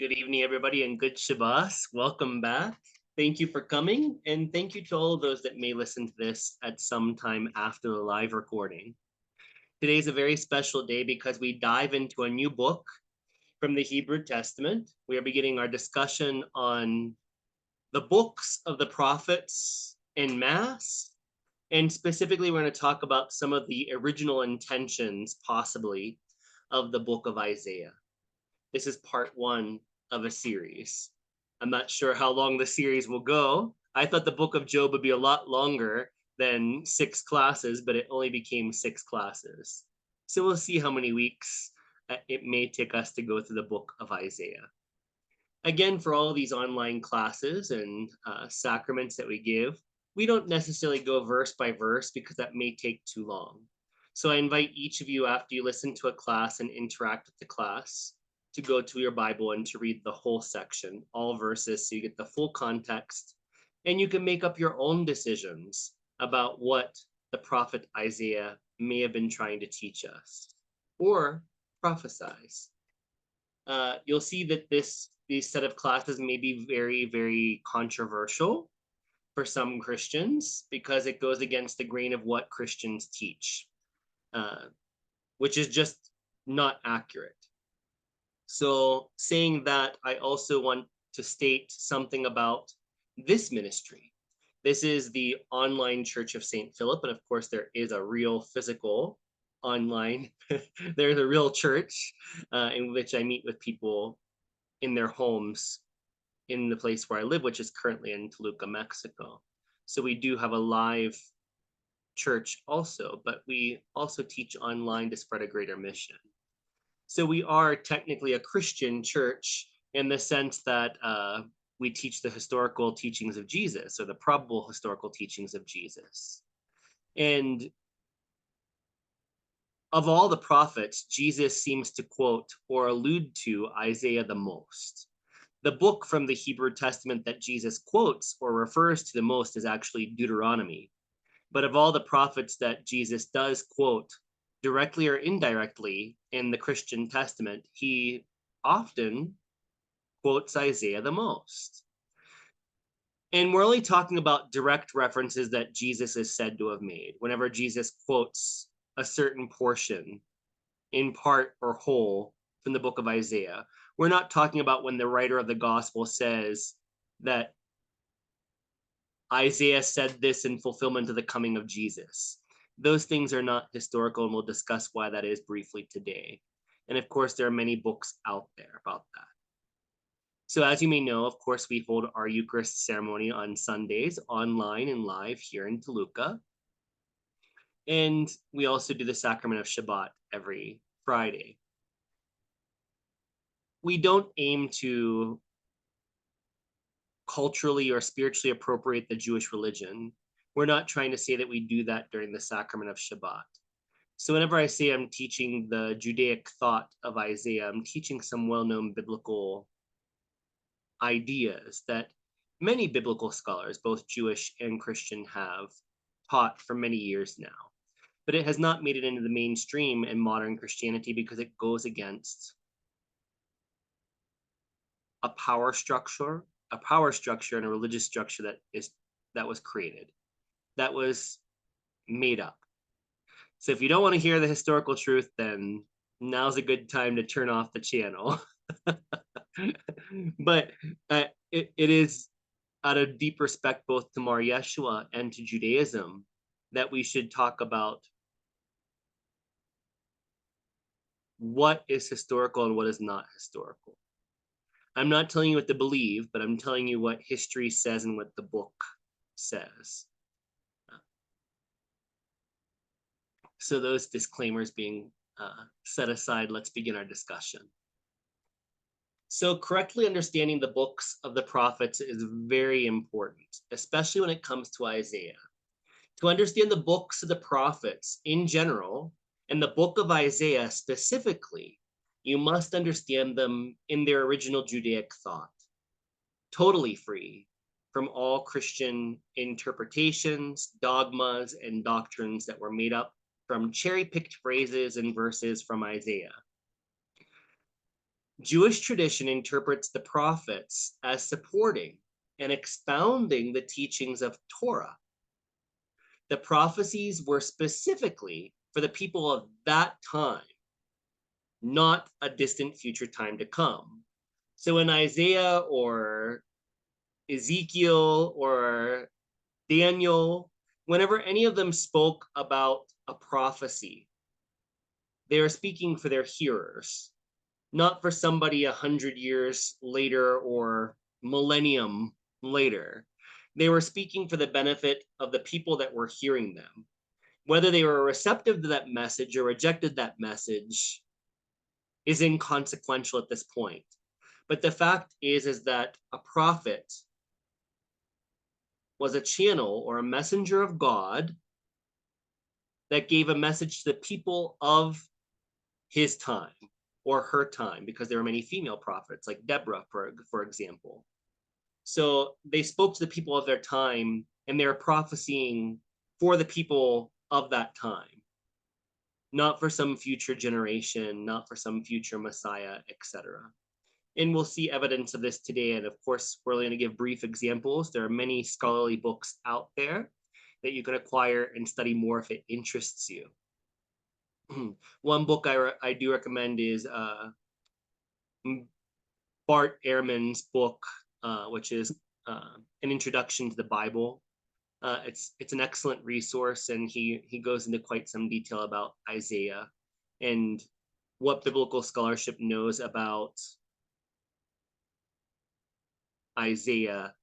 Good evening, everybody, and good Shabbat. Welcome back. Thank you for coming, and thank you to all of those that may listen to this at some time after the live recording. Today is a very special day because we dive into a new book from the Hebrew Testament. We are beginning our discussion on the books of the prophets in Mass, and specifically, we're going to talk about some of the original intentions, possibly, of the book of Isaiah. This is part one of a series. I'm not sure how long the series will go. I thought the book of Job would be a lot longer than 6 classes, but it only became 6 classes. So we'll see how many weeks it may take us to go through the book of Isaiah. Again, for all of these online classes and sacraments that we give, we don't necessarily go verse by verse because that may take too long. So I invite each of you, after you listen to a class and interact with the class, to go to your Bible and to read the whole section, all verses, so you get the full context, and you can make up your own decisions about what the prophet Isaiah may have been trying to teach us or prophesize. You'll see that these set of classes may be very, very controversial for some Christians because it goes against the grain of what Christians teach, uh, which is just not accurate. So, saying that, I also want to state something about this ministry. This is the online Church of St. Philip, and of course, there is a real physical online, there's a real church in which I meet with people in their homes in the place where I live, which is currently in Toluca, Mexico. So we do have a live church also, but we also teach online to spread a greater mission. So we are technically a Christian church in the sense that we teach the historical teachings of Jesus, or the probable historical teachings of Jesus. And of all the prophets, Jesus seems to quote or allude to Isaiah the most. The book from the Hebrew Testament that Jesus quotes or refers to the most is actually Deuteronomy. But of all the prophets that Jesus does quote directly or indirectly in the Christian Testament, he often quotes Isaiah the most. And we're only talking about direct references that Jesus is said to have made. Whenever Jesus quotes a certain portion in part or whole from the book of Isaiah, we're not talking about when the writer of the gospel says that Isaiah said this in fulfillment of the coming of Jesus. Those things are not historical, and we'll discuss why that is briefly today. And of course, there are many books out there about that. So as you may know, of course, we hold our Eucharist ceremony on Sundays, online and live here in Toluca. And we also do the sacrament of Shabbat every Friday. We don't aim to culturally or spiritually appropriate the Jewish religion. We're not trying to say that we do that during the sacrament of Shabbat. So whenever I say I'm teaching the Judaic thought of Isaiah, I'm teaching some well-known biblical ideas that many biblical scholars, both Jewish and Christian, have taught for many years now. But it has not made it into the mainstream in modern Christianity because it goes against a power structure and a religious structure that was created, that was made up. So if you don't want to hear the historical truth, then now's a good time to turn off the channel. But it is out of deep respect both to Mar Yeshua and to Judaism that we should talk about what is historical and what is not historical. I'm not telling you what to believe, but I'm telling you what history says and what the book says. So those disclaimers being set aside, let's begin our discussion. So correctly understanding the books of the prophets is very important, especially when it comes to Isaiah. To understand the books of the prophets in general, and the book of Isaiah specifically, you must understand them in their original Judaic thought, totally free from all Christian interpretations, dogmas, and doctrines that were made up from cherry-picked phrases and verses from Isaiah. Jewish tradition interprets the prophets as supporting and expounding the teachings of Torah. The prophecies were specifically for the people of that time, not a distant future time to come. So in Isaiah or Ezekiel or Daniel, whenever any of them spoke about a prophecy, they are speaking for their hearers, not for somebody 100 years later or millennium later. They were speaking for the benefit of the people that were hearing them. Whether they were receptive to that message or rejected that message is inconsequential at this point. But the fact is that a prophet was a channel or a messenger of God that gave a message to the people of his time or her time, because there were many female prophets, like Deborah, for example. So they spoke to the people of their time, and they were prophesying for the people of that time, not for some future generation, not for some future Messiah, etc. And we'll see evidence of this today. And of course, we're going to give brief examples. There are many scholarly books out there that you can acquire and study more if it interests you. One book I do recommend is Bart Ehrman's book, which is an introduction to the Bible. It's an excellent resource, and he goes into quite some detail about Isaiah and what biblical scholarship knows about Isaiah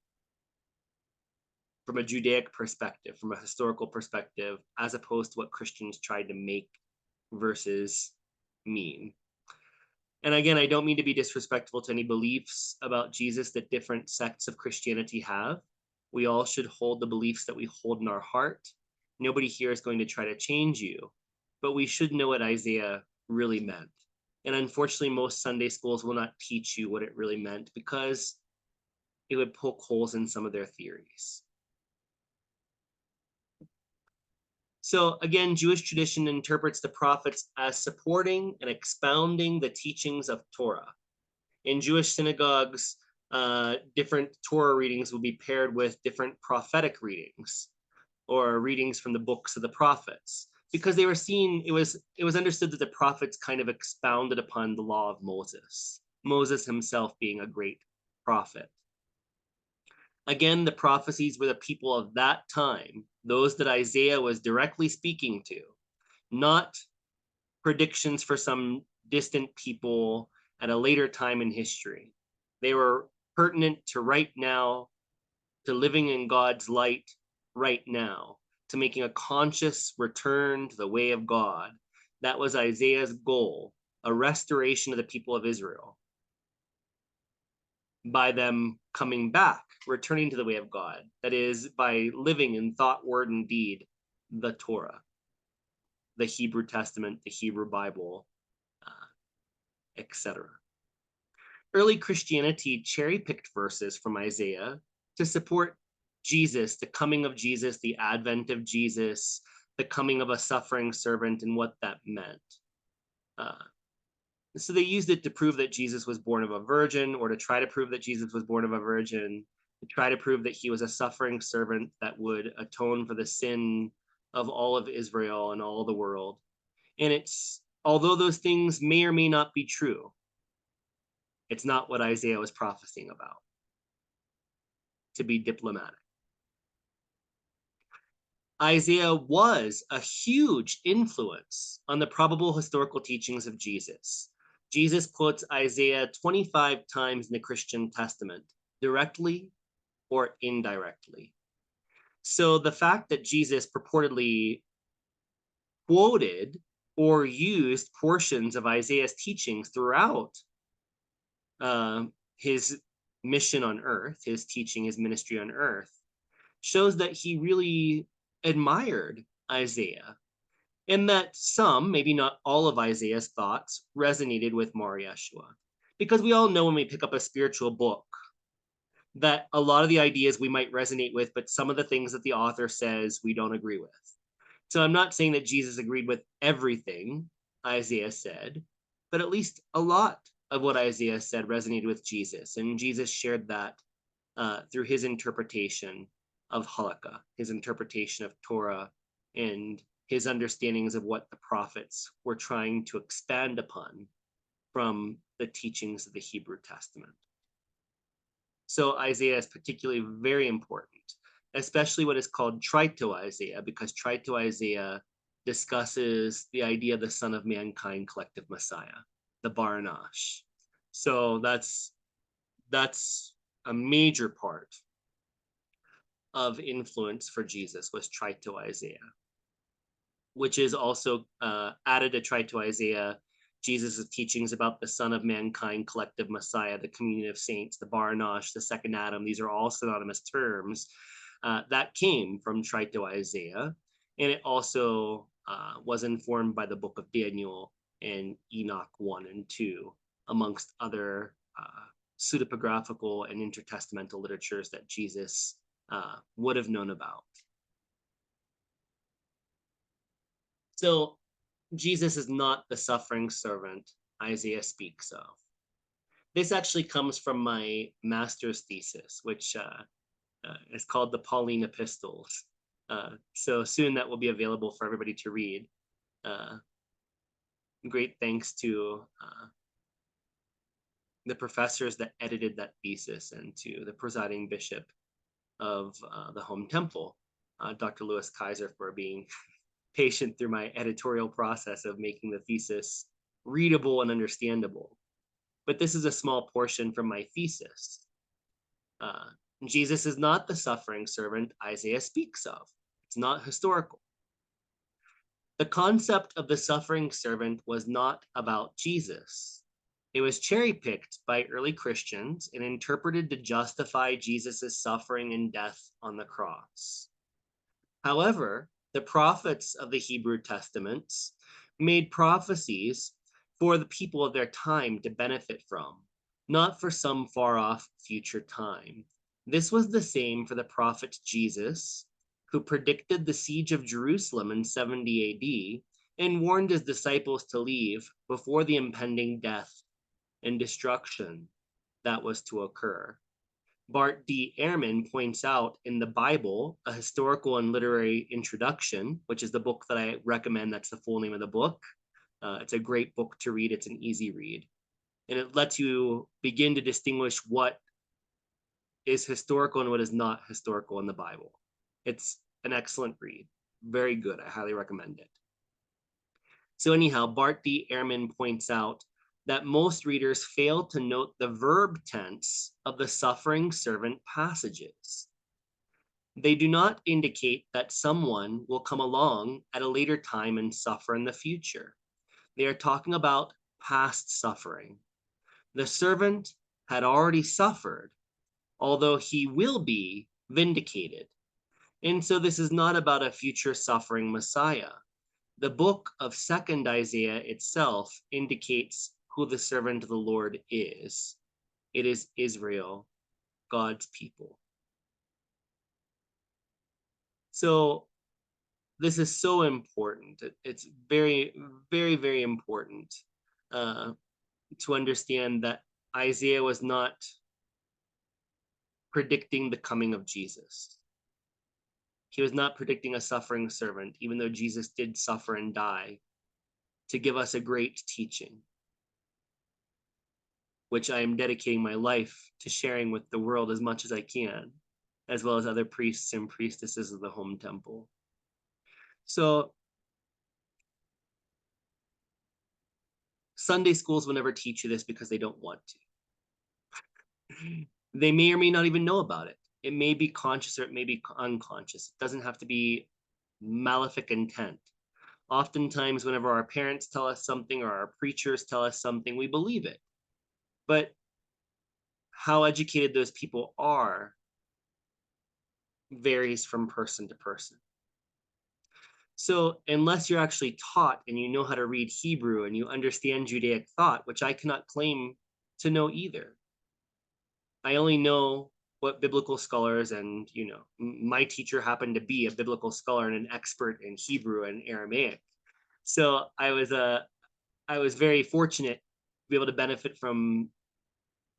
from a Judaic perspective, from a historical perspective, as opposed to what Christians tried to make versus mean. And again, I don't mean to be disrespectful to any beliefs about Jesus that different sects of Christianity have. We all should hold the beliefs that we hold in our heart. Nobody here is going to try to change you, but we should know what Isaiah really meant. And unfortunately, most Sunday schools will not teach you what it really meant because it would poke holes in some of their theories. So again, Jewish tradition interprets the prophets as supporting and expounding the teachings of Torah. In Jewish synagogues, different Torah readings will be paired with different prophetic readings or readings from the books of the prophets, because they were seen, it was understood that the prophets kind of expounded upon the law of Moses himself being a great prophet. Again, the prophecies were the people of that time, those that Isaiah was directly speaking to, not predictions for some distant people at a later time in history. They were pertinent to right now, to living in God's light right now, to making a conscious return to the way of God. That was Isaiah's goal, a restoration of the people of Israel by them coming back, returning to the way of God. That is, by living in thought, word, and deed, the Torah, the Hebrew Testament, the Hebrew Bible, etc. Early Christianity cherry-picked verses from Isaiah to support Jesus, the coming of Jesus, the advent of Jesus, the coming of a suffering servant, and what that meant. So they used it to prove that Jesus was born of a virgin, or to try to prove that Jesus was born of a virgin, to try to prove that he was a suffering servant that would atone for the sin of all of Israel and all the world. And it's, although those things may or may not be true, it's not what Isaiah was prophesying about, to be diplomatic. Isaiah was a huge influence on the probable historical teachings of Jesus. Jesus quotes Isaiah 25 times in the Christian Testament, directly or indirectly. So the fact that Jesus purportedly quoted or used portions of Isaiah's teachings throughout his mission on earth, his teaching, his ministry on earth, shows that he really admired Isaiah, and that some, maybe not all of Isaiah's thoughts resonated with Mar Yeshua. Because we all know when we pick up a spiritual book that a lot of the ideas we might resonate with, but some of the things that the author says we don't agree with. So I'm not saying that Jesus agreed with everything Isaiah said, but at least a lot of what Isaiah said resonated with Jesus, and Jesus shared that through his interpretation of Halakha, his interpretation of Torah, and his understandings of what the prophets were trying to expand upon from the teachings of the Hebrew Testament. So Isaiah is particularly very important, especially what is called Trito Isaiah, because Trito Isaiah discusses the idea of the Son of Mankind, collective Messiah, the Baranash. So that's a major part of influence for Jesus was Trito Isaiah, which is also added to Trito Isaiah, Jesus' teachings about the Son of Mankind, collective Messiah, the communion of saints, the Baranash, the second Adam. These are all synonymous terms that came from Trito Isaiah. And it also was informed by the book of Daniel and Enoch 1 and 2, amongst other pseudepigraphical and intertestamental literatures that Jesus would have known about. So Jesus is not the suffering servant Isaiah speaks of. This actually comes from my master's thesis, which is called the Pauline Epistles. So soon that will be available for everybody to read. Great thanks to the professors that edited that thesis and to the presiding bishop of the home temple, Dr. Louis Kaiser, for being patient through my editorial process of making the thesis readable and understandable. But this is a small portion from my thesis. Jesus is not the suffering servant Isaiah speaks of. It's not historical. The concept of the suffering servant was not about Jesus. It was cherry-picked by early Christians and interpreted to justify Jesus' suffering and death on the cross. However, the prophets of the Hebrew Testaments made prophecies for the people of their time to benefit from, not for some far-off future time. This was the same for the prophet Jesus, who predicted the siege of Jerusalem in 70 AD and warned his disciples to leave before the impending death and destruction that was to occur. Bart D. Ehrman points out in the Bible, A Historical and Literary Introduction, which is the book that I recommend. That's the full name of the book. It's a great book to read. It's an easy read. And it lets you begin to distinguish what is historical and what is not historical in the Bible. It's an excellent read. Very good. I highly recommend it. So anyhow, Bart D. Ehrman points out that most readers fail to note the verb tense of the suffering servant passages. They do not indicate that someone will come along at a later time and suffer in the future. They are talking about past suffering. The servant had already suffered, although he will be vindicated. And so this is not about a future suffering Messiah. The book of 2nd Isaiah itself indicates who the servant of the Lord is. It is Israel, God's people. So this is so important. It's very, very, very important to understand that Isaiah was not predicting the coming of Jesus. He was not predicting a suffering servant, even though Jesus did suffer and die to give us a great teaching, which I am dedicating my life to sharing with the world as much as I can, as well as other priests and priestesses of the home temple. So Sunday schools will never teach you this because they don't want to. They may or may not even know about it. It may be conscious or it may be unconscious. It doesn't have to be malefic intent. Oftentimes, whenever our parents tell us something or our preachers tell us something, we believe it. But how educated those people are varies from person to person. So unless you're actually taught and you know how to read Hebrew and you understand Judaic thought, which I cannot claim to know either. I only know what biblical scholars and, my teacher happened to be a biblical scholar and an expert in Hebrew and Aramaic. So I was very fortunate, be able to benefit from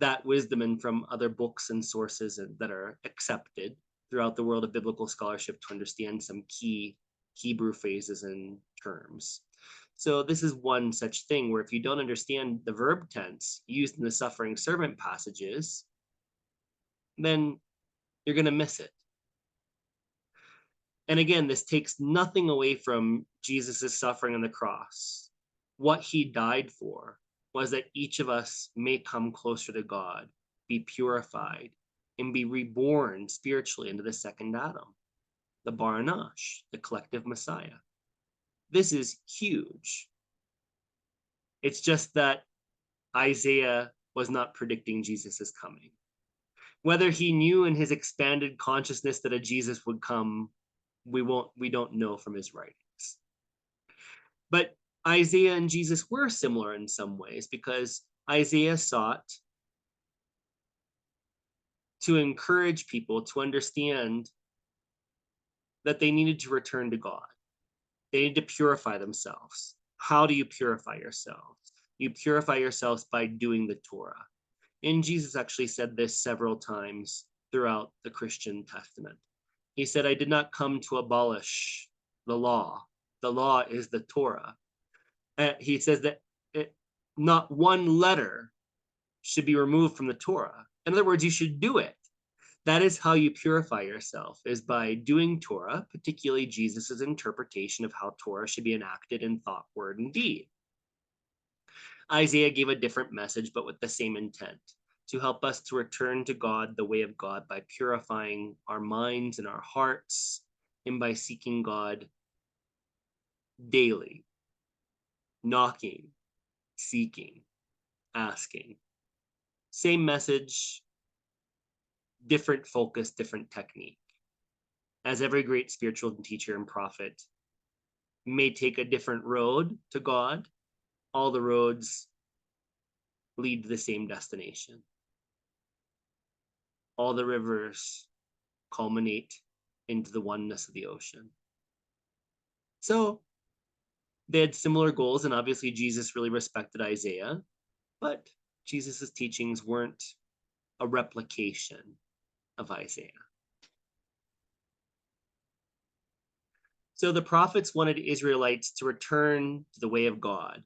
that wisdom and from other books and sources that are accepted throughout the world of biblical scholarship to understand some key Hebrew phrases and terms. So this is one such thing where if you don't understand the verb tense used in the suffering servant passages, then you're going to miss it. And again, this takes nothing away from Jesus's suffering on the cross. What he died for was that each of us may come closer to God, be purified, and be reborn spiritually into the second Adam, the Baranash, the collective Messiah. This is huge. It's just that Isaiah was not predicting Jesus' coming. Whether he knew in his expanded consciousness that a Jesus would come, we don't know from his writings. But Isaiah and Jesus were similar in some ways because Isaiah sought to encourage people to understand that they needed to return to God. They need to purify themselves. How do you purify yourselves? You purify yourselves by doing the Torah. And Jesus actually said this several times throughout the Christian Testament. He said, I did not come to abolish the law. The law is the Torah. He says that not one letter should be removed from the Torah. In other words, you should do it. That is how you purify yourself, is by doing Torah, particularly Jesus's interpretation of how Torah should be enacted in thought, word, and deed. Isaiah gave a different message, but with the same intent, to help us to return to God, the way of God, by purifying our minds and our hearts, and by seeking God daily, knocking, seeking, asking. Same message, different focus, different technique. As every great spiritual teacher and prophet may take a different road to God, all the roads lead to the same destination. All the rivers culminate into the oneness of the ocean. So they had similar goals, and obviously Jesus really respected Isaiah, but Jesus's teachings weren't a replication of Isaiah. So the prophets wanted Israelites to return to the way of God.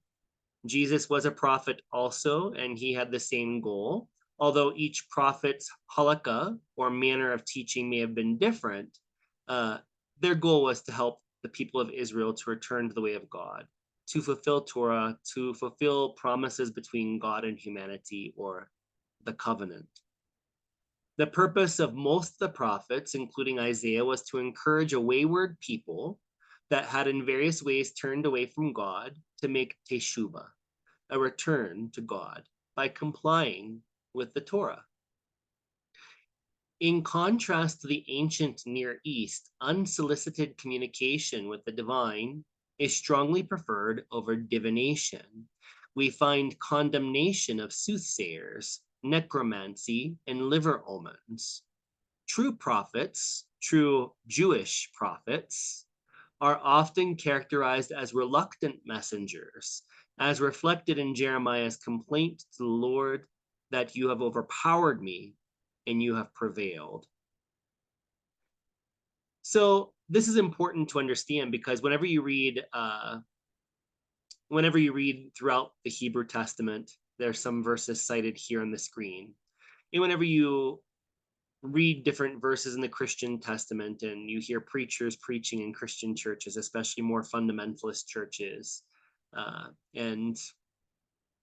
Jesus was a prophet also, and he had the same goal. Although each prophet's halakha, or manner of teaching, may have been different, their goal was to help the people of Israel to return to the way of God, to fulfill Torah, to fulfill promises between God and humanity, or the covenant. The purpose of most of the prophets, including Isaiah, was to encourage a wayward people that had in various ways turned away from God to make teshuvah, a return to God, by complying with the Torah. In contrast to the ancient Near East, unsolicited communication with the divine is strongly preferred over divination. We find condemnation of soothsayers, necromancy, and liver omens. True prophets, true Jewish prophets, are often characterized as reluctant messengers, as reflected in Jeremiah's complaint to the Lord that you have overpowered me and you have prevailed. So this is important to understand because whenever you read throughout the Hebrew Testament, there's some verses cited here on the screen. And whenever you read different verses in the Christian Testament and you hear preachers preaching in Christian churches, especially more fundamentalist churches and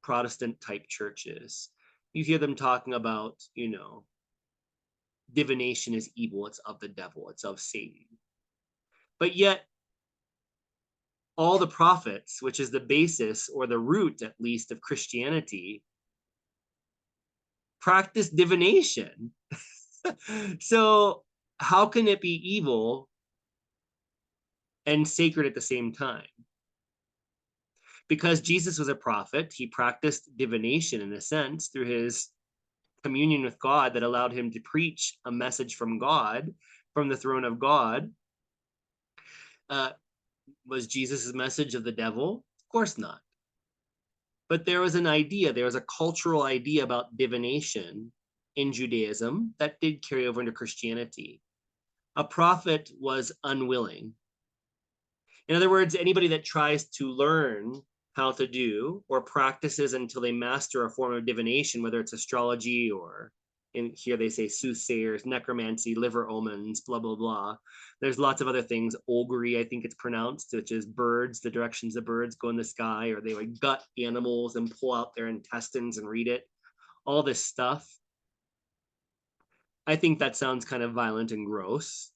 Protestant type churches, you hear them talking about, divination is evil, it's of the devil, it's of Satan. But yet, all the prophets, which is the basis or the root, at least, of Christianity, practice divination. So how can it be evil and sacred at the same time? Because Jesus was a prophet, he practiced divination in a sense through his communion with God that allowed him to preach a message from God, from the throne of God. Was Jesus' message of the devil? Of course not. But there was a cultural idea about divination in Judaism that did carry over into Christianity. A prophet was unwilling. In other words, anybody that tries to learn how to do or practices until they master a form of divination, whether it's astrology or in here they say soothsayers, necromancy, liver omens, blah, blah, blah. There's lots of other things. Augury, I think it's pronounced, which is birds, the directions the birds go in the sky, or they would gut animals and pull out their intestines and read it. All this stuff. I think that sounds kind of violent and gross.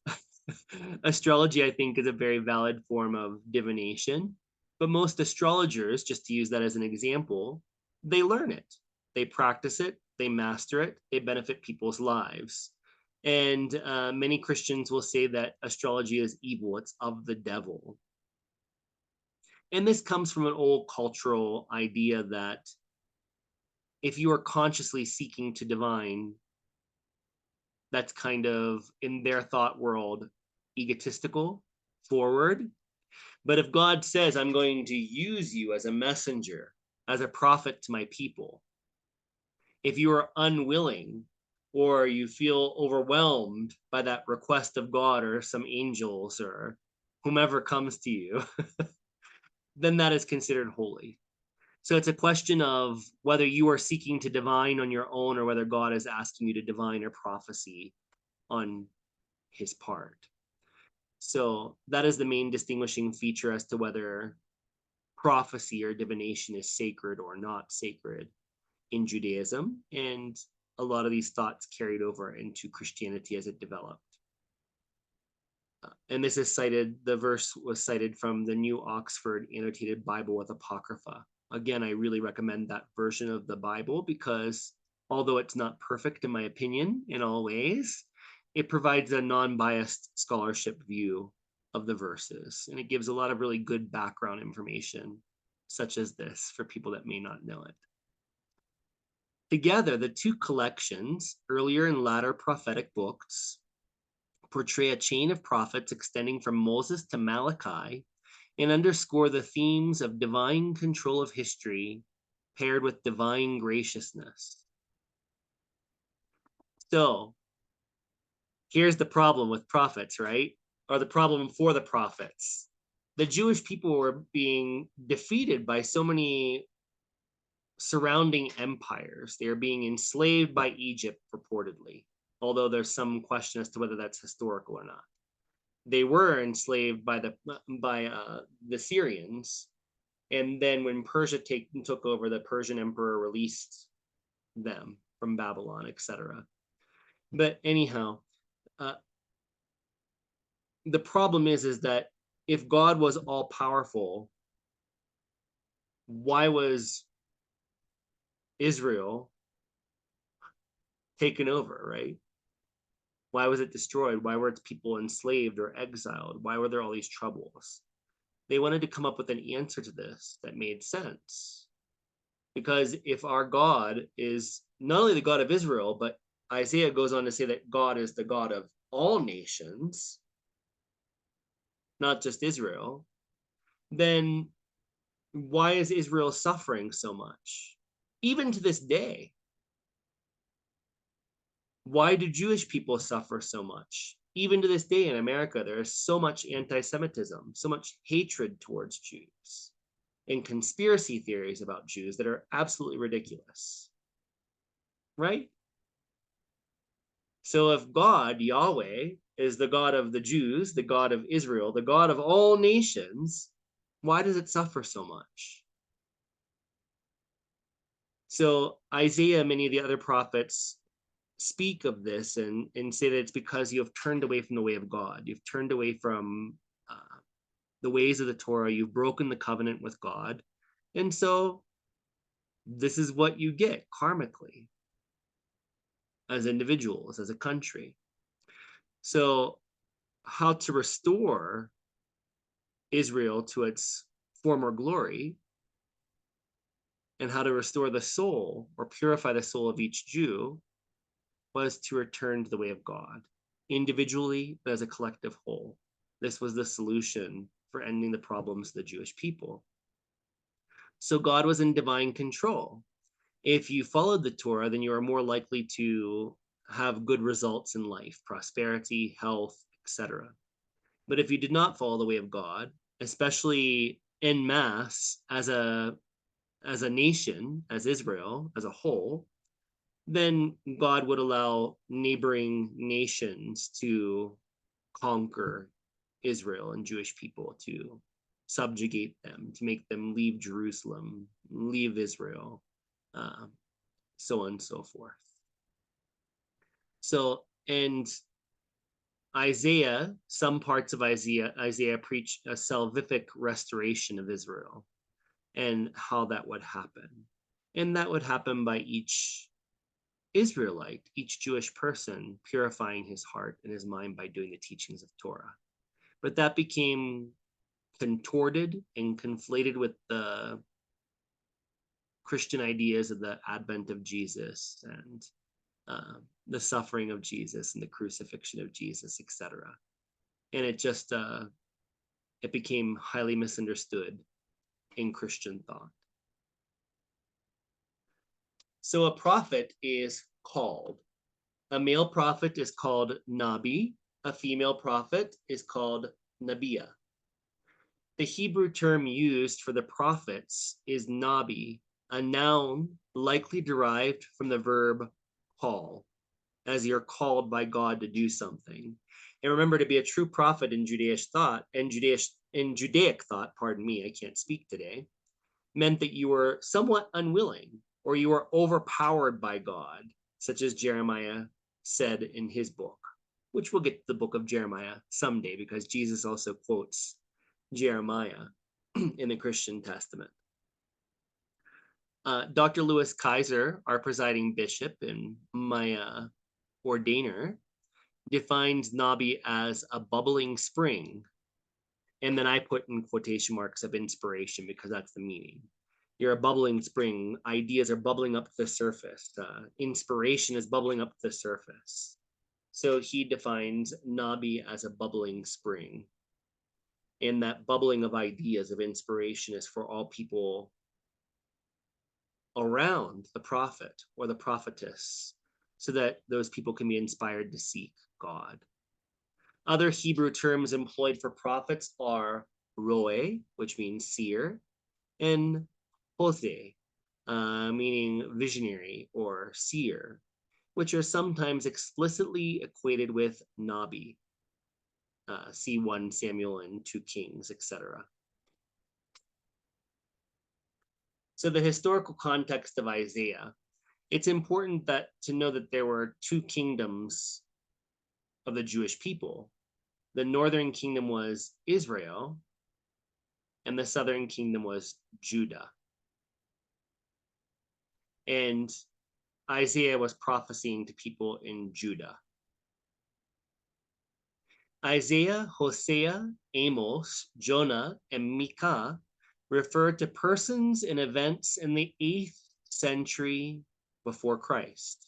Astrology, I think, is a very valid form of divination. But most astrologers, just to use that as an example, they learn it, they practice it, they master it, they benefit people's lives. And many Christians will say that astrology is evil, it's of the devil. And this comes from an old cultural idea that if you are consciously seeking to divine, that's kind of in their thought world egotistical, forward. But if God says, I'm going to use you as a messenger, as a prophet to my people, if you are unwilling or you feel overwhelmed by that request of God or some angels or whomever comes to you, then that is considered holy. So it's a question of whether you are seeking to divine on your own or whether God is asking you to divine or prophecy on his part. So that is the main distinguishing feature as to whether prophecy or divination is sacred or not sacred in Judaism. And a lot of these thoughts carried over into Christianity as it developed. And this is cited, the verse was cited from the New Oxford Annotated Bible with Apocrypha. Again, I really recommend that version of the Bible because although it's not perfect in my opinion in all ways, it provides a non-biased scholarship view of the verses. And it gives a lot of really good background information, such as this, for people that may not know it. Together, the two collections, earlier and latter prophetic books, portray a chain of prophets extending from Moses to Malachi and underscore the themes of divine control of history paired with divine graciousness. So here's the problem with prophets, right? Or the problem for the prophets. The Jewish people were being defeated by so many surrounding empires. They are being enslaved by Egypt, purportedly, although there's some question as to whether that's historical or not. They were enslaved by the Syrians, and then when Persia took over, the Persian emperor released them from Babylon, etc. But anyhow, the problem is that if God was all powerful, why was Israel taken over, right? Why was it destroyed? Why were its people enslaved or exiled? Why were there all these troubles? They wanted to come up with an answer to this that made sense. Because if our God is not only the God of Israel, but Isaiah goes on to say that God is the God of all nations, not just Israel, then why is Israel suffering so much? Even to this day, why do Jewish people suffer so much? Even to this day in America, there is so much anti-Semitism, so much hatred towards Jews, and conspiracy theories about Jews that are absolutely ridiculous, right? So if God, Yahweh, is the God of the Jews, the God of Israel, the God of all nations, why does it suffer so much? So Isaiah, many of the other prophets speak of this and say that it's because you have turned away from the way of God. You've turned away from the ways of the Torah. You've broken the covenant with God. And so this is what you get karmically as individuals, as a country. So how to restore Israel to its former glory and how to restore the soul or purify the soul of each Jew was to return to the way of God, individually, but as a collective whole. This was the solution for ending the problems of the Jewish people. So God was in divine control. If you followed the Torah, then you are more likely to have good results in life, prosperity, health, etc. But if you did not follow the way of God, especially en masse as a nation, as Israel as a whole, then God would allow neighboring nations to conquer Israel and Jewish people, to subjugate them, to make them leave Jerusalem, leave Israel, uh, so on and so forth. So, and Isaiah, some parts of Isaiah preach a salvific restoration of Israel and how that would happen. And that would happen by each Israelite, each Jewish person purifying his heart and his mind by doing the teachings of Torah. But that became contorted and conflated with the Christian ideas of the advent of Jesus and the suffering of Jesus and the crucifixion of Jesus, etc. And it became highly misunderstood in Christian thought. So a prophet is called. A male prophet is called Nabi. A female prophet is called Nabiya. The Hebrew term used for the prophets is Nabi, a noun likely derived from the verb call, as you're called by God to do something. And remember, to be a true prophet in Judaic thought, pardon me, I can't speak today, meant that you were somewhat unwilling or you were overpowered by God, such as Jeremiah said in his book, which we'll get to the book of Jeremiah someday because Jesus also quotes Jeremiah in the Christian Testament. Dr. Louis Kaiser, our presiding bishop and my ordainer, defines Nabi as a bubbling spring. And then I put in quotation marks of inspiration because that's the meaning. You're a bubbling spring. Ideas are bubbling up to the surface. Inspiration is bubbling up to the surface. So he defines Nabi as a bubbling spring. And that bubbling of ideas of inspiration is for all people around the prophet or the prophetess, so that those people can be inspired to seek God. Other Hebrew terms employed for prophets are roe, which means seer, and hothe, meaning visionary or seer, which are sometimes explicitly equated with nabi. See 1 Samuel and 2 Kings, etc. So the historical context of Isaiah, it's important that to know that there were two kingdoms of the Jewish people. The northern kingdom was Israel, and the southern kingdom was Judah. And Isaiah was prophesying to people in Judah. Isaiah, Hosea, Amos, Jonah, and Micah refer to persons and events in the 8th century before Christ,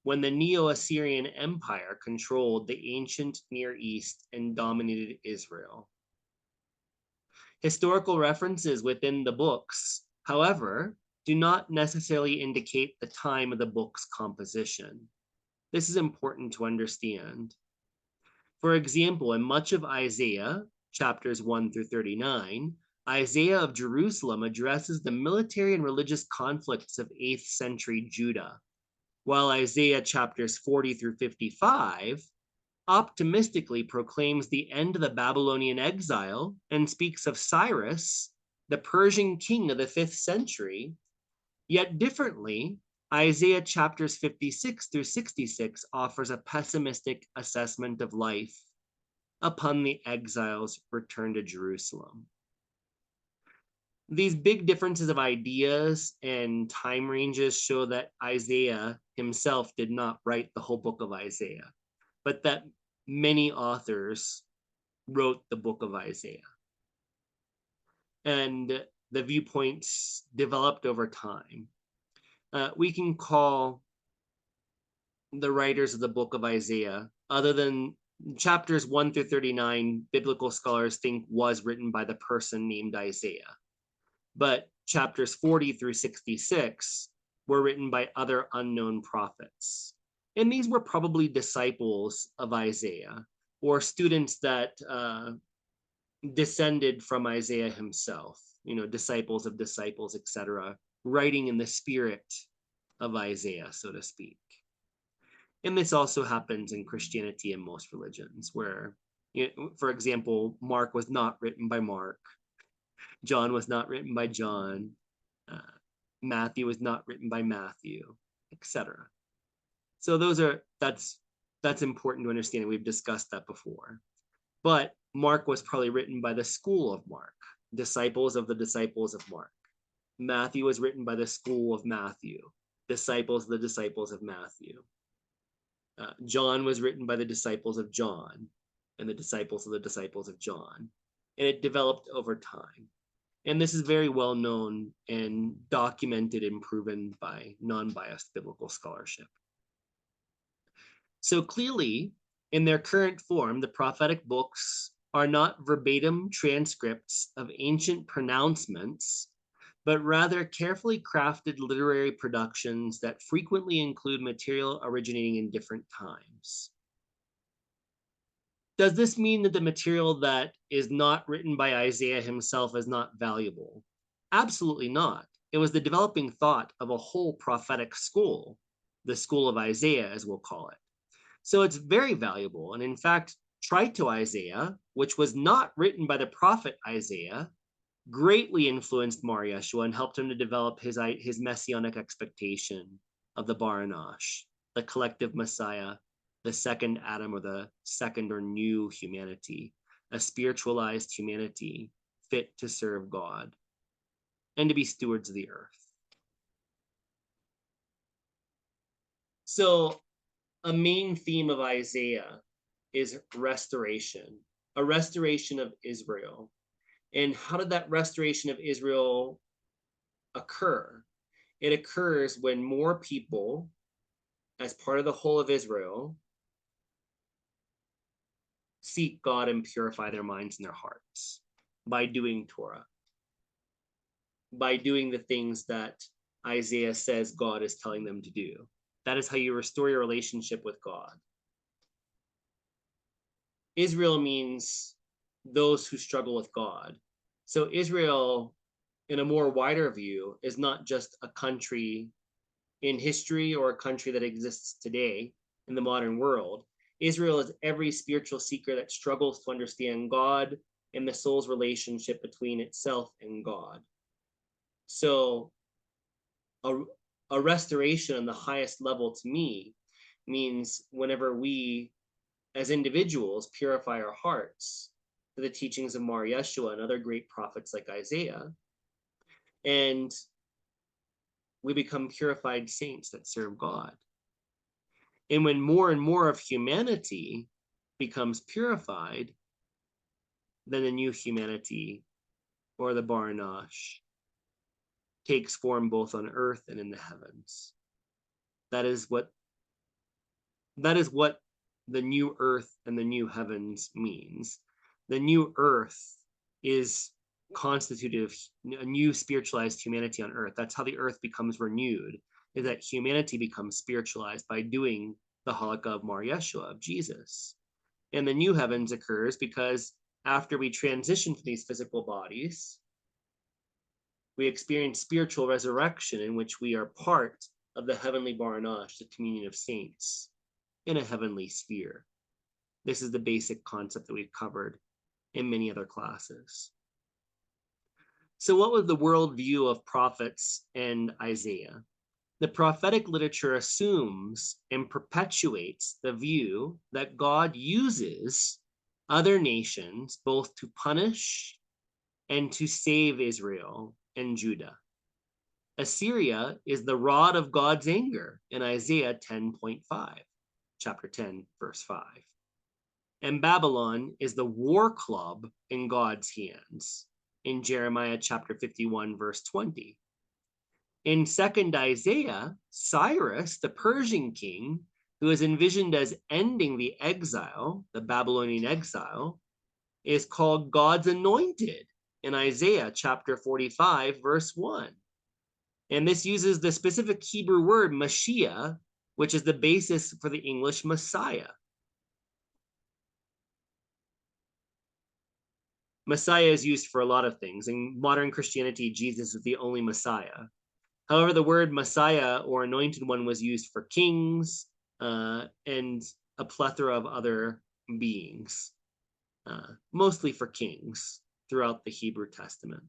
when the Neo-Assyrian Empire controlled the ancient Near East and dominated Israel. Historical references within the books, however, do not necessarily indicate the time of the book's composition. This is important to understand. For example, in much of Isaiah, chapters 1 through 39, Isaiah of Jerusalem addresses the military and religious conflicts of 8th century Judah, while Isaiah chapters 40 through 55 optimistically proclaims the end of the Babylonian exile and speaks of Cyrus, the Persian king of the 5th century. Yet differently, Isaiah chapters 56 through 66 offers a pessimistic assessment of life upon the exile's return to Jerusalem. These big differences of ideas and time ranges show that Isaiah himself did not write the whole book of Isaiah, but that many authors wrote the book of Isaiah. And the viewpoints developed over time. We can call the writers of the book of Isaiah, other than chapters 1 through 39, biblical scholars think was written by the person named Isaiah. but chapters 40 through 66 were written by other unknown prophets. And these were probably disciples of Isaiah or students that descended from Isaiah himself, disciples of disciples, etc., writing in the spirit of Isaiah, so to speak. And this also happens in Christianity and most religions, where, for example, Mark was not written by Mark, John was not written by John, uh, Matthew was not written by Matthew, etc. So that's important to understand. We've discussed that before. But Mark was probably written by the school of Mark, disciples of the disciples of Mark. Matthew was written by the school of Matthew, disciples of the disciples of Matthew. John was written by the disciples of John and the disciples of the disciples of John. And it developed over time. And this is very well known and documented and proven by non-biased biblical scholarship. So clearly, in their current form, the prophetic books are not verbatim transcripts of ancient pronouncements, but rather carefully crafted literary productions that frequently include material originating in different times. Does this mean that the material that is not written by Isaiah himself is not valuable? Absolutely not. It was the developing thought of a whole prophetic school, the school of Isaiah, as we'll call it. So it's very valuable. And in fact, Trito-Isaiah, which was not written by the prophet Isaiah, greatly influenced Mar Yeshua and helped him to develop his messianic expectation of the Bar Enosh, the collective Messiah, the second Adam, or the second or new humanity, a spiritualized humanity fit to serve God and to be stewards of the earth. So a main theme of Isaiah is restoration, a restoration of Israel. And how did that restoration of Israel occur? It occurs when more people, as part of the whole of Israel, seek God and purify their minds and their hearts by doing Torah, by doing the things that Isaiah says God is telling them to do. That is how you restore your relationship with God. Israel means those who struggle with God. So Israel, in a more wider view, is not just a country in history or a country that exists today in the modern world. Israel is every spiritual seeker that struggles to understand God and the soul's relationship between itself and God. So a restoration on the highest level to me means whenever we as individuals purify our hearts to the teachings of Mar Yeshua and other great prophets like Isaiah, and we become purified saints that serve God. And when more and more of humanity becomes purified, then the new humanity, or the Bar Enosh, takes form both on earth and in the heavens. That is what the new earth and the new heavens means. The new earth is constituted of a new spiritualized humanity on earth. That's how the earth becomes renewed, is that humanity becomes spiritualized by doing the halakha of Mar Yeshua, of Jesus. And the new heavens occurs because after we transition from these physical bodies, we experience spiritual resurrection in which we are part of the heavenly Bar Enosh, the communion of saints, in a heavenly sphere. This is the basic concept that we've covered in many other classes. So what was the worldview of prophets and Isaiah? The prophetic literature assumes and perpetuates the view that God uses other nations both to punish and to save Israel and Judah. Assyria is the rod of God's anger in Isaiah 10.5, chapter 10, verse 5. And Babylon is the war club in God's hands in Jeremiah chapter 51, verse 20. In 2nd Isaiah, Cyrus, the Persian king, who is envisioned as ending the exile, the Babylonian exile, is called God's anointed in Isaiah chapter 45, verse 1. And this uses the specific Hebrew word Mashiach, which is the basis for the English Messiah. Messiah is used for a lot of things. In modern Christianity, Jesus is the only Messiah. However, the word Messiah or anointed one was used for kings and a plethora of other beings, mostly for kings throughout the Hebrew Testament.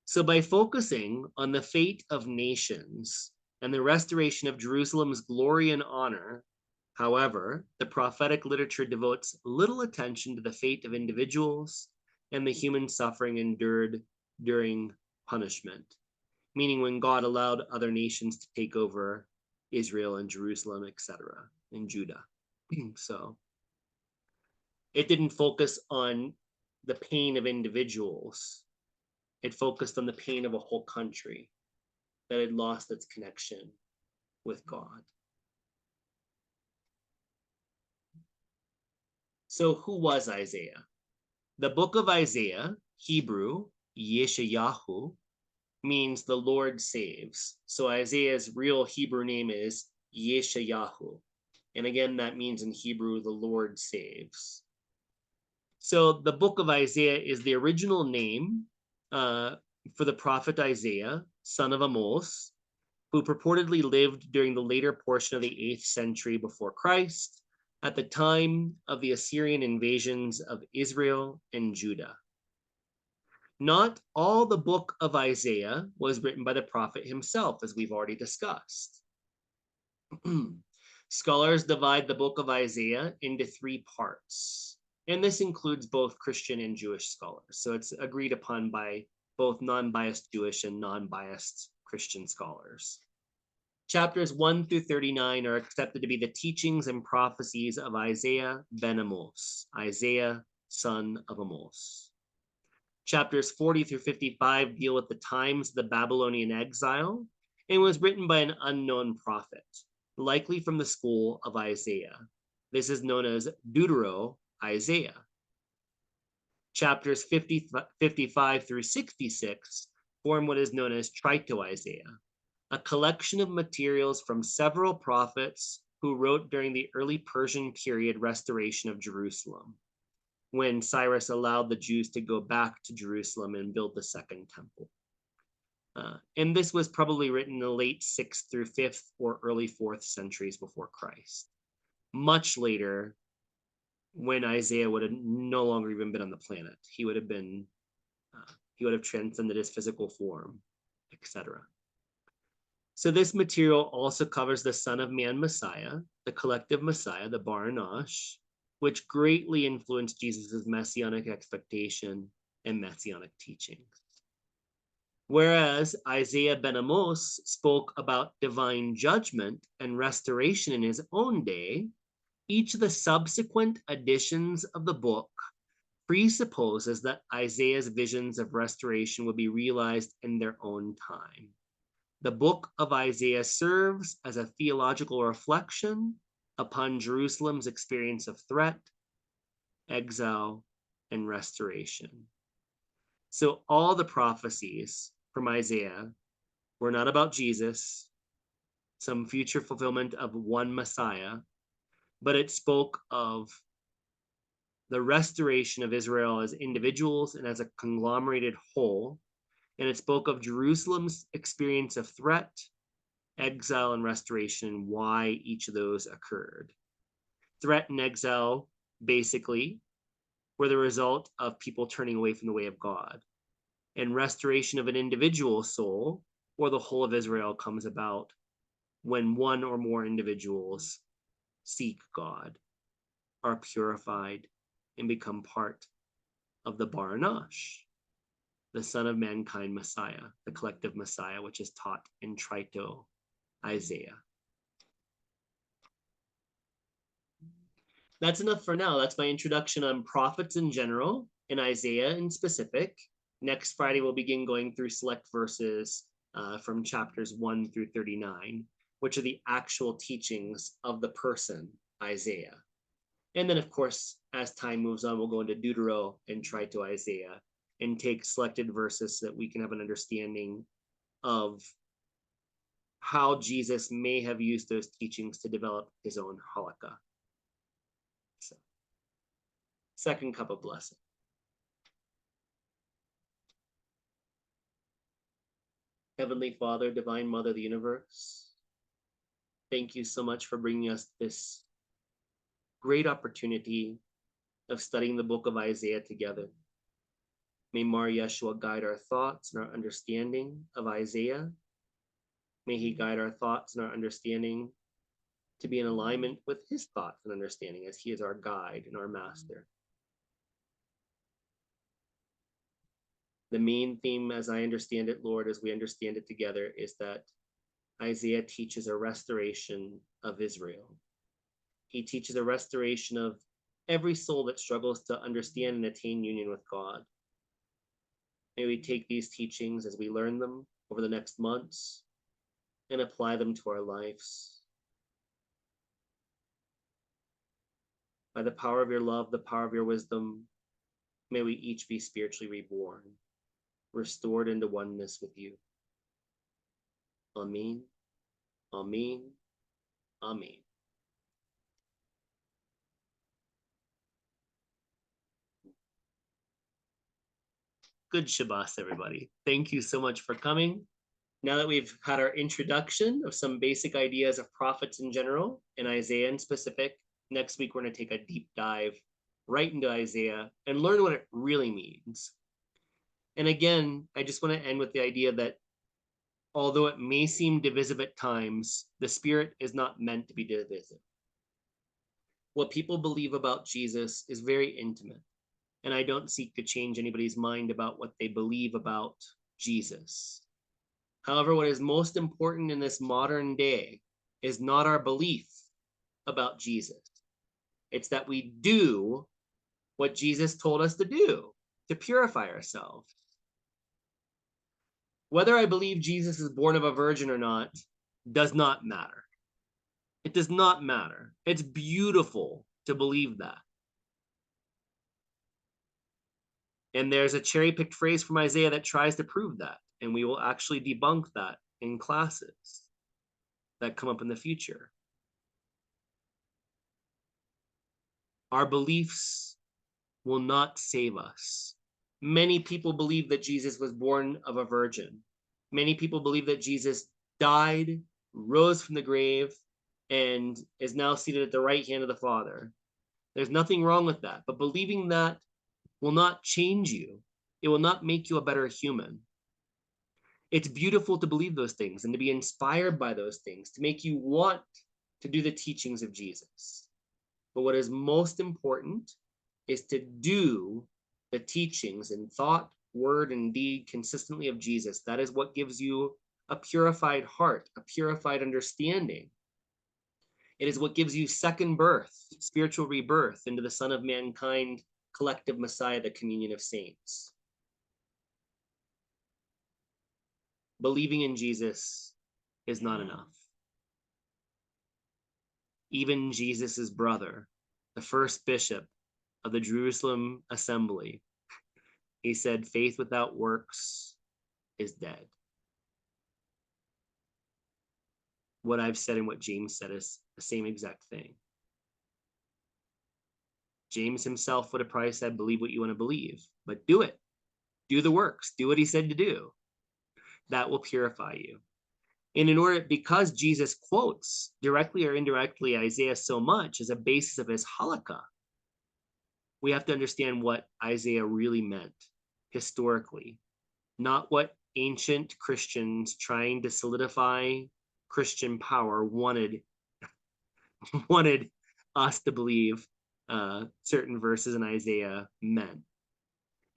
So by focusing on the fate of nations and the restoration of Jerusalem's glory and honor, however, the prophetic literature devotes little attention to the fate of individuals and the human suffering endured during punishment, meaning when God allowed other nations to take over Israel and Jerusalem, etc., and Judah. So it didn't focus on the pain of individuals. It focused on the pain of a whole country that had lost its connection with God. So who was Isaiah? The book of Isaiah, Hebrew, Yeshayahu, means the Lord saves. So Isaiah's real Hebrew name is Yeshayahu. And again, that means in Hebrew, the Lord saves. So the book of Isaiah is the original name for the prophet Isaiah, son of Amos, who purportedly lived during the later portion of the 8th century before Christ, at the time of the Assyrian invasions of Israel and Judah. Not all the book of Isaiah was written by the prophet himself, as we've already discussed. Scholars divide the book of Isaiah into 3 parts, and this includes both Christian and Jewish scholars. So it's agreed upon by both non-biased Jewish and non-biased Christian scholars. Chapters 1 through 39 are accepted to be the teachings and prophecies of Isaiah ben Amos, Isaiah, son of Amos. Chapters 40 through 55 deal with the times of the Babylonian exile and was written by an unknown prophet, likely from the school of Isaiah. This is known as Deutero-Isaiah. Chapters 55 through 66 form what is known as Trito-Isaiah, a collection of materials from several prophets who wrote during the early Persian period restoration of Jerusalem, when Cyrus allowed the Jews to go back to Jerusalem and build the second temple. And this was probably written in the late 6th through 5th or early 4th centuries before Christ. Much later, when Isaiah would have no longer even been on the planet, he would have transcended his physical form, etc. So this material also covers the Son of Man Messiah, the collective Messiah, the Bar Nosh, which greatly influenced Jesus' messianic expectation and messianic teachings. Whereas Isaiah ben Amos spoke about divine judgment and restoration in his own day, each of the subsequent editions of the book presupposes that Isaiah's visions of restoration will be realized in their own time. The book of Isaiah serves as a theological reflection upon Jerusalem's experience of threat, exile, and restoration. So all the prophecies from Isaiah were not about Jesus, some future fulfillment of one Messiah, but it spoke of the restoration of Israel as individuals and as a conglomerated whole. And it spoke of Jerusalem's experience of threat, exile, and restoration, why each of those occurred. Threat and exile, basically, were the result of people turning away from the way of God. And restoration of an individual soul or the whole of Israel comes about when one or more individuals seek God, are purified, and become part of the Bar Nosh, the Son of Mankind Messiah, the collective Messiah, which is taught in Trito Isaiah. That's enough for now. That's my introduction on prophets in general and Isaiah in specific. Next Friday, we'll begin going through select verses from chapters 1 through 39, which are the actual teachings of the person, Isaiah. And then, of course, as time moves on, we'll go into Deutero and Trito Isaiah and take selected verses so that we can have an understanding of how Jesus may have used those teachings to develop his own halakha. So, second cup of blessing. Heavenly Father, Divine Mother of the universe, thank you so much for bringing us this great opportunity of studying the book of Isaiah together. May Mar Yeshua guide our thoughts and our understanding of Isaiah. May he guide our thoughts and our understanding to be in alignment with his thoughts and understanding, as he is our guide and our master. The main theme, as I understand it, Lord, as we understand it together, is that Isaiah teaches a restoration of Israel. He teaches a restoration of every soul that struggles to understand and attain union with God. May we take these teachings as we learn them over the next months and apply them to our lives. By the power of your love, the power of your wisdom, may we each be spiritually reborn, restored into oneness with you. Amen. Amen. Amen. Good Shabbat, everybody. Thank you so much for coming. Now that we've had our introduction of some basic ideas of prophets in general and Isaiah in specific, next week we're going to take a deep dive right into Isaiah and learn what it really means. And again, I just want to end with the idea that although it may seem divisive at times, the Spirit is not meant to be divisive. What people believe about Jesus is very intimate, and I don't seek to change anybody's mind about what they believe about Jesus. However, what is most important in this modern day is not our belief about Jesus. It's that we do what Jesus told us to do to purify ourselves. Whether I believe Jesus is born of a virgin or not does not matter. It does not matter. It's beautiful to believe that. And there's a cherry-picked phrase from Isaiah that tries to prove that, and we will actually debunk that in classes that come up in the future. Our beliefs will not save us. Many people believe that Jesus was born of a virgin. Many people believe that Jesus died, rose from the grave, and is now seated at the right hand of the Father. There's nothing wrong with that, but believing that will not change you. It will not make you a better human. It's beautiful to believe those things and to be inspired by those things, to make you want to do the teachings of Jesus. But what is most important is to do the teachings in thought, word, and deed consistently of Jesus. That is what gives you a purified heart, a purified understanding. It is what gives you second birth, spiritual rebirth into the Son of Mankind, collective Messiah, the communion of saints. Believing in Jesus is not enough. Even Jesus's brother, the first bishop of the Jerusalem assembly, he said, faith without works is dead. What I've said and what James said is the same exact thing. James himself would have probably said, believe what you want to believe, but do it. Do the works. Do what he said to do. That will purify you. And in order, because Jesus quotes directly or indirectly Isaiah so much as a basis of his halakha, we have to understand what Isaiah really meant historically, not what ancient Christians trying to solidify Christian power wanted us to believe certain verses in Isaiah meant.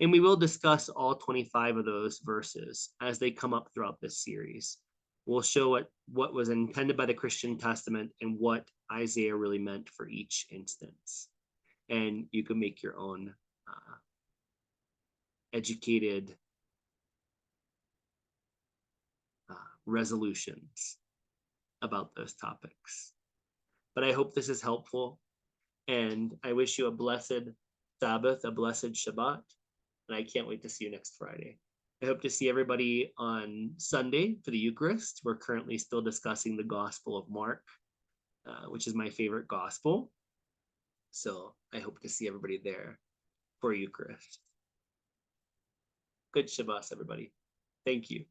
And we will discuss all 25 of those verses as they come up throughout this series. We'll show what was intended by the Christian Testament and what Isaiah really meant for each instance. And you can make your own educated resolutions about those topics. But I hope this is helpful, and I wish you a blessed Sabbath, a blessed Shabbat, and I can't wait to see you next Friday. I hope to see everybody on Sunday for the Eucharist. We're currently still discussing the Gospel of Mark, which is my favorite gospel. So I hope to see everybody there for Eucharist. Good Shabbat, everybody. Thank you.